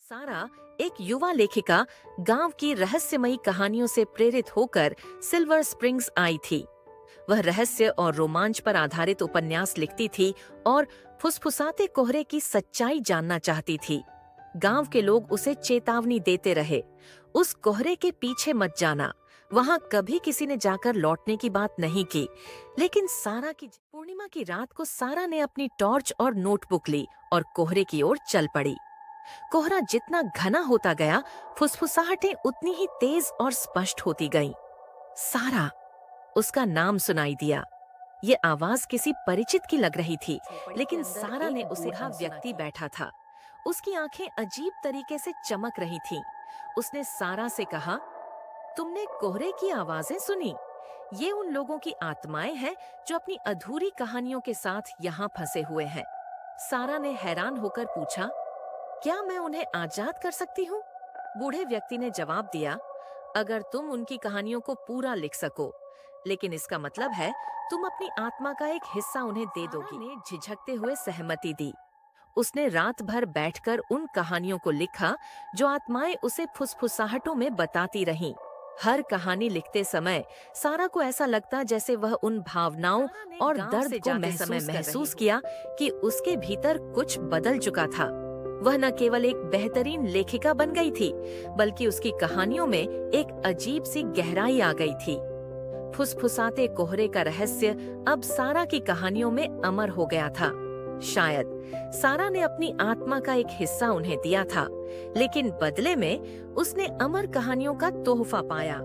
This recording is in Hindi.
सारा एक युवा लेखिका गांव की रहस्यमयी कहानियों से प्रेरित होकर सिल्वर स्प्रिंग्स आई थी। वह रहस्य और रोमांच पर आधारित उपन्यास लिखती थी और फुसफुसाते कोहरे की सच्चाई जानना चाहती थी। गांव के लोग उसे चेतावनी देते रहे, उस कोहरे के पीछे मत जाना। वहां कभी किसी ने जाकर लौटने की बात नहीं की। लेकिन सारा की पूर्णिमा की रात को सारा ने अपनी टॉर्च और नोटबुक ली और कोहरे की ओर चल पड़ी। कोहरा जितना घना होता गया, फुसफुसाहटें उतनी ही तेज और स्पष्ट होती गईं। सारा, उसका नाम सुनाई दिया। ये आवाज किसी परिचित की लग रही थी, लेकिन सारा ने उसे बूढ़ा व्यक्ति बैठा था। उसकी आंखें अजीब तरीके से चमक रही थीं। उसने सारा से कहा, तुमने कोहरे की आवाजें सुनी? ये उन लोगों की आत्माएं हैं जो अपनी अधूरी कहानियों के साथ यहाँ फंसे हुए हैं। सारा ने हैरान होकर पूछा, क्या मैं उन्हें आजाद कर सकती हूँ? बूढ़े व्यक्ति ने जवाब दिया, अगर तुम उनकी कहानियों को पूरा लिख सको, लेकिन इसका मतलब है तुम अपनी आत्मा का एक हिस्सा उन्हें दे दोगी। ने झिझकते हुए सहमति दी। उसने रात भर बैठकर उन कहानियों को लिखा जो आत्माएं उसे फुसफुसाहटों में बताती रहीं। हर कहानी लिखते समय सारा को ऐसा लगता जैसे वह उन भावनाओं और दर्द को महसूस किया कि उसके भीतर कुछ बदल चुका था। वह न केवल एक बेहतरीन लेखिका बन गई थी, बल्कि उसकी कहानियों में एक अजीब सी गहराई आ गई थी। फुसफुसाते कोहरे का रहस्य अब सारा की कहानियों में अमर हो गया था। शायद सारा ने अपनी आत्मा का एक हिस्सा उन्हें दिया था, लेकिन बदले में उसने अमर कहानियों का तोहफा पाया।